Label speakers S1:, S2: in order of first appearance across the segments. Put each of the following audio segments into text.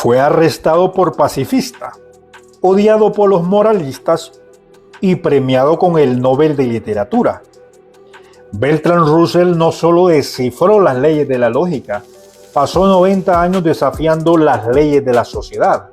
S1: Fue arrestado por pacifista, odiado por los moralistas y premiado con el Nobel de Literatura. Bertrand Russell no solo descifró las leyes de la lógica, pasó 90 años desafiando las leyes de la sociedad.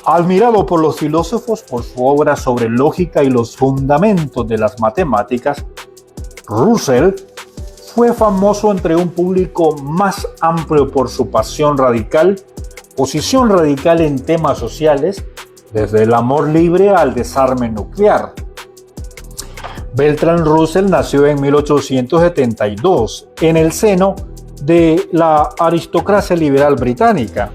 S1: Admirado por los filósofos por su obra sobre lógica y los fundamentos de las matemáticas, Russell fue famoso entre un público más amplio por su posición radical en temas sociales, desde el amor libre al desarme nuclear. Bertrand Russell nació en 1872 en el seno de la aristocracia liberal británica.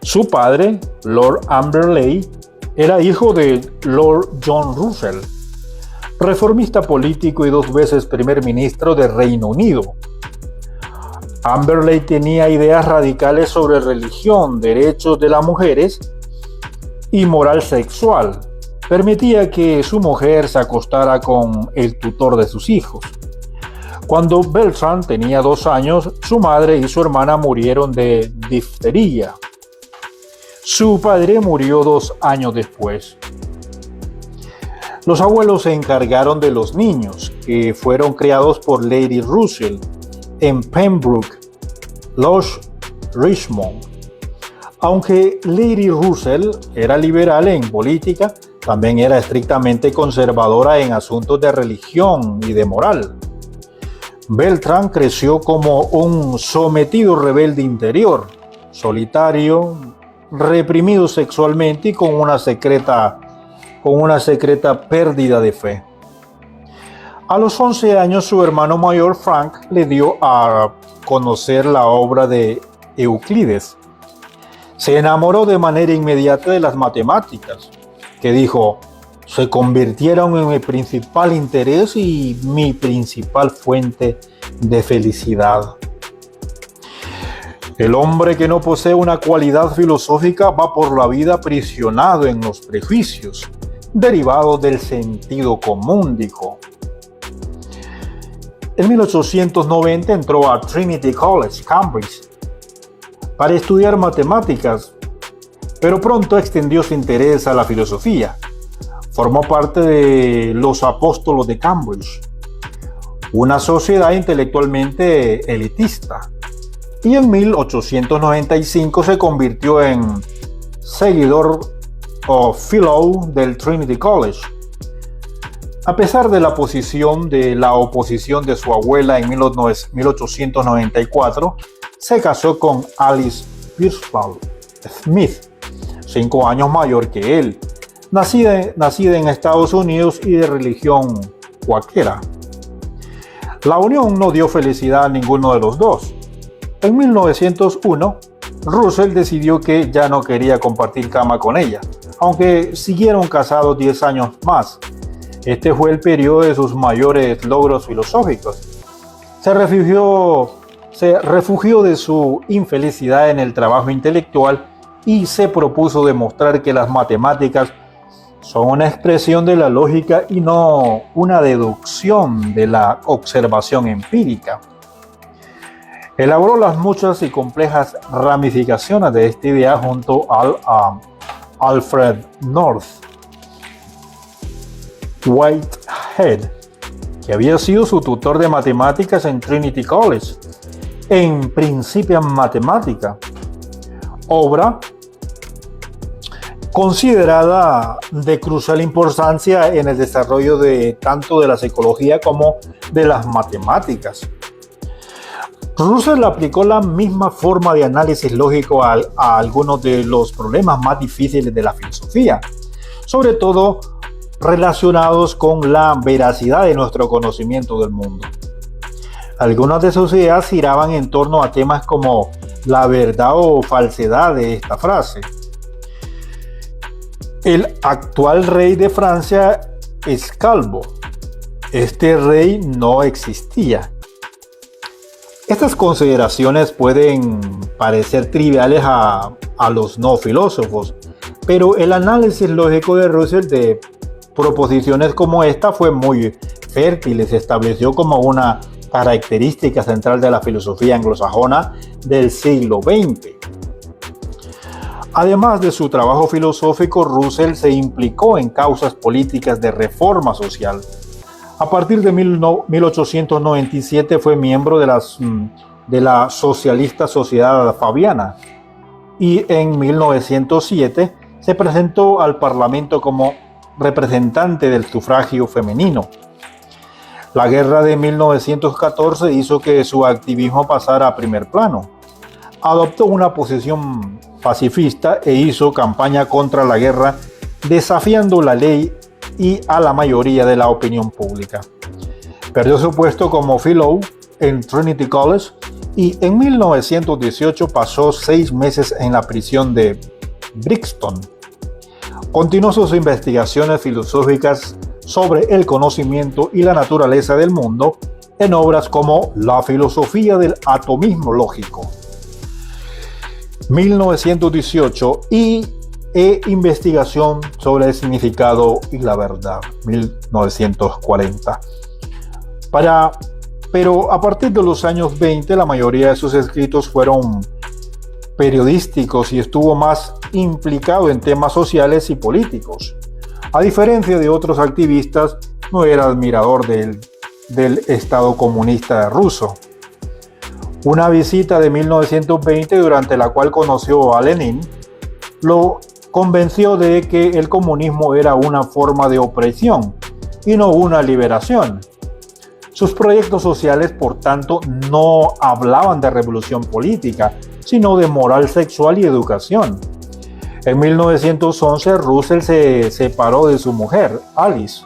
S1: Su padre, Lord Amberley, era hijo de Lord John Russell, reformista político y 2 veces primer ministro de Reino Unido. Amberley tenía ideas radicales sobre religión, derechos de las mujeres y moral sexual. Permitía que su mujer se acostara con el tutor de sus hijos. Cuando Bertrand tenía 2 años, su madre y su hermana murieron de difteria. Su padre murió 2 años después. Los abuelos se encargaron de los niños, que fueron criados por Lady Russell en Pembroke Lodge, Richmond. Aunque Lady Russell era liberal en política, también era estrictamente conservadora en asuntos de religión y de moral. Bertrand creció como un sometido rebelde interior, solitario, reprimido sexualmente y con una secreta pérdida de fe. A los 11 años, su hermano mayor Frank le dio a conocer la obra de Euclides. Se enamoró de manera inmediata de las matemáticas, que dijo, se convirtieron en mi principal interés y mi principal fuente de felicidad. El hombre que no posee una cualidad filosófica va por la vida aprisionado en los prejuicios, derivados del sentido común, dijo. En 1890 entró a Trinity College, Cambridge, para estudiar matemáticas, pero pronto extendió su interés a la filosofía. Formó parte de los Apóstolos de Cambridge, una sociedad intelectualmente elitista, y en 1895 se convirtió en seguidor o fellow del Trinity College. A pesar de la oposición de su abuela en 1894, se casó con Alice Percival Smith, 5 años mayor que él, nacida en Estados Unidos y de religión cuáquera. La unión no dio felicidad a ninguno de los dos. En 1901, Russell decidió que ya no quería compartir cama con ella, aunque siguieron casados 10 años más. Este fue el periodo de sus mayores logros filosóficos. Se refugió de su infelicidad en el trabajo intelectual y se propuso demostrar que las matemáticas son una expresión de la lógica y no una deducción de la observación empírica. Elaboró las muchas y complejas ramificaciones de esta idea junto a Alfred North Whitehead, que había sido su tutor de matemáticas en Trinity College, en Principia Mathematica, obra considerada de crucial importancia en el desarrollo tanto de la psicología como de las matemáticas. Russell aplicó la misma forma de análisis lógico a algunos de los problemas más difíciles de la filosofía, sobre todo relacionados con la veracidad de nuestro conocimiento del mundo. Algunas de sus ideas giraban en torno a temas como la verdad o falsedad de esta frase. El actual rey de Francia es calvo. Este rey no existía. Estas consideraciones pueden parecer triviales a los no filósofos, pero el análisis lógico de Russell de proposiciones como esta fue muy fértil y se estableció como una característica central de la filosofía anglosajona del siglo XX. Además de su trabajo filosófico, Russell se implicó en causas políticas de reforma social. A partir de 1897 fue miembro de la Socialista Sociedad Fabiana y en 1907 se presentó al Parlamento como representante del sufragio femenino. La guerra de 1914 hizo que su activismo pasara a primer plano. Adoptó una posición pacifista e hizo campaña contra la guerra, desafiando la ley y a la mayoría de la opinión pública. Perdió su puesto como Fellow en Trinity College y en 1918 pasó 6 meses en la prisión de Brixton. Continuó sus investigaciones filosóficas sobre el conocimiento y la naturaleza del mundo en obras como La filosofía del atomismo lógico, 1918 y Investigación sobre el significado y la verdad, 1940. Pero a partir de los años 20, la mayoría de sus escritos fueron periodísticos y estuvo más implicado en temas sociales y políticos. A diferencia de otros activistas, no era admirador del Estado comunista ruso. Una visita de 1920, durante la cual conoció a Lenin, lo convenció de que el comunismo era una forma de opresión y no una liberación. Sus proyectos sociales, por tanto, no hablaban de revolución política, sino de moral sexual y educación. En 1911, Russell se separó de su mujer, Alice.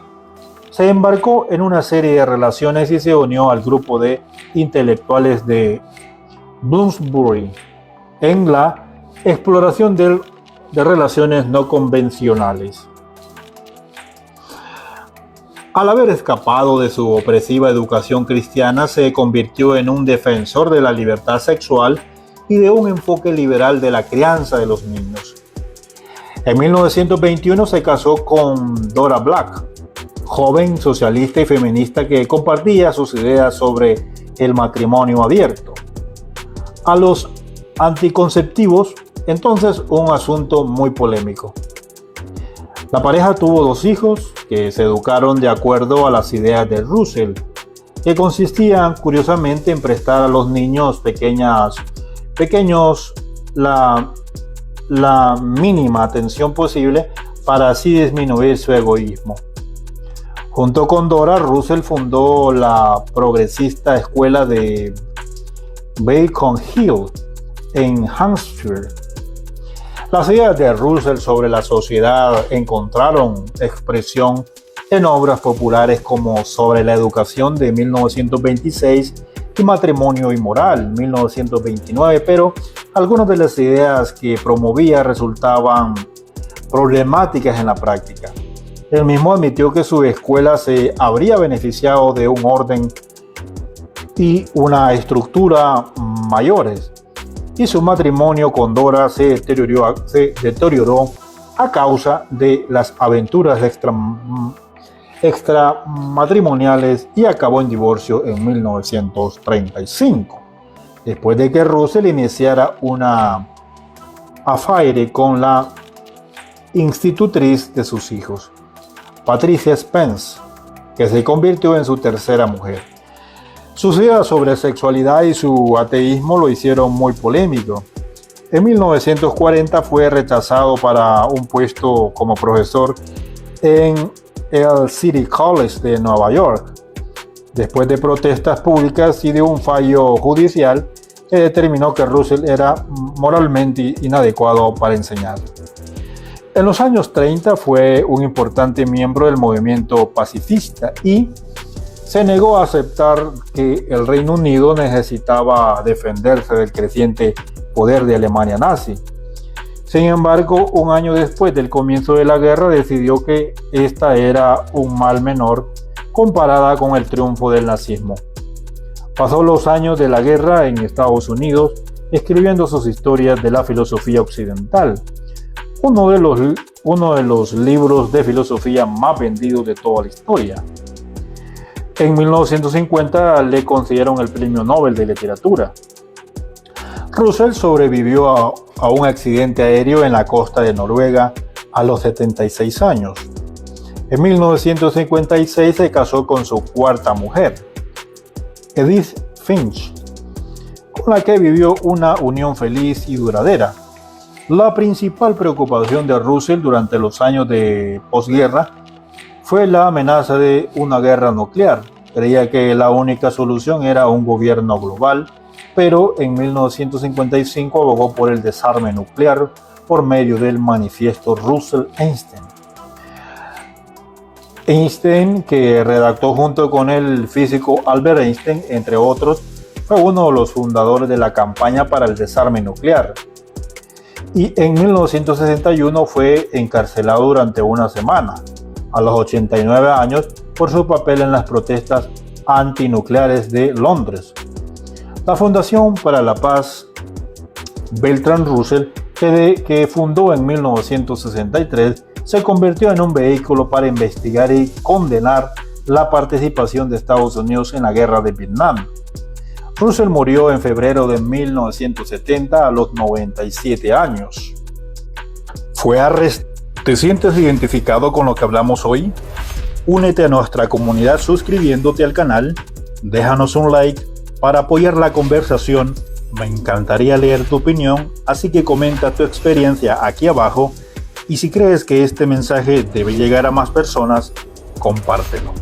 S1: Se embarcó en una serie de relaciones y se unió al grupo de intelectuales de Bloomsbury en la exploración de relaciones no convencionales. Al haber escapado de su opresiva educación cristiana, se convirtió en un defensor de la libertad sexual y de un enfoque liberal de la crianza de los niños. En 1921 se casó con Dora Black, joven socialista y feminista que compartía sus ideas sobre el matrimonio abierto. A los anticonceptivos, entonces, un asunto muy polémico. La pareja tuvo 2 hijos que se educaron de acuerdo a las ideas de Russell, que consistían, curiosamente, en prestar a los niños pequeños la mínima atención posible para así disminuir su egoísmo. Junto con Dora, Russell fundó la progresista escuela de Beacon Hill en Hampshire. Las ideas de Russell sobre la sociedad encontraron expresión en obras populares como Sobre la educación de 1926 y Matrimonio y moral 1929, pero algunas de las ideas que promovía resultaban problemáticas en la práctica. Él mismo admitió que su escuela se habría beneficiado de un orden y una estructura mayores, y su matrimonio con Dora se deterioró a causa de las aventuras extramatrimoniales y acabó en divorcio en 1935, después de que Russell iniciara una affaire con la institutriz de sus hijos, Patricia Spence, que se convirtió en su tercera mujer. Sus ideas sobre sexualidad y su ateísmo lo hicieron muy polémico. En 1940 fue rechazado para un puesto como profesor en el City College de Nueva York, después de protestas públicas y de un fallo judicial que determinó que Russell era moralmente inadecuado para enseñar. En los años 30 fue un importante miembro del movimiento pacifista y se negó a aceptar que el Reino Unido necesitaba defenderse del creciente poder de Alemania nazi. Sin embargo, un año después del comienzo de la guerra, decidió que esta era un mal menor comparada con el triunfo del nazismo. Pasó los años de la guerra en Estados Unidos escribiendo sus historias de la filosofía occidental, uno de los libros de filosofía más vendidos de toda la historia. En 1950 le concedieron el Premio Nobel de Literatura. Russell sobrevivió a un accidente aéreo en la costa de Noruega a los 76 años. En 1956 se casó con su cuarta mujer, Edith Finch, con la que vivió una unión feliz y duradera. La principal preocupación de Russell durante los años de posguerra fue la amenaza de una guerra nuclear. Creía que la única solución era un gobierno global, pero en 1955 abogó por el desarme nuclear por medio del manifiesto Russell-Einstein. Einstein, que redactó junto con el físico Albert Einstein, entre otros, fue uno de los fundadores de la campaña para el desarme nuclear. Y en 1961 fue encarcelado durante una semana, a los 89 años, por su papel en las protestas antinucleares de Londres. La Fundación para la Paz Bertrand Russell, que fundó en 1963, se convirtió en un vehículo para investigar y condenar la participación de Estados Unidos en la guerra de Vietnam. Russell murió en febrero de 1970 a los 97 años. Fue arrestado. ¿Te sientes identificado con lo que hablamos hoy? Únete a nuestra comunidad suscribiéndote al canal, déjanos un like para apoyar la conversación. Me encantaría leer tu opinión, así que comenta tu experiencia aquí abajo y si crees que este mensaje debe llegar a más personas, compártelo.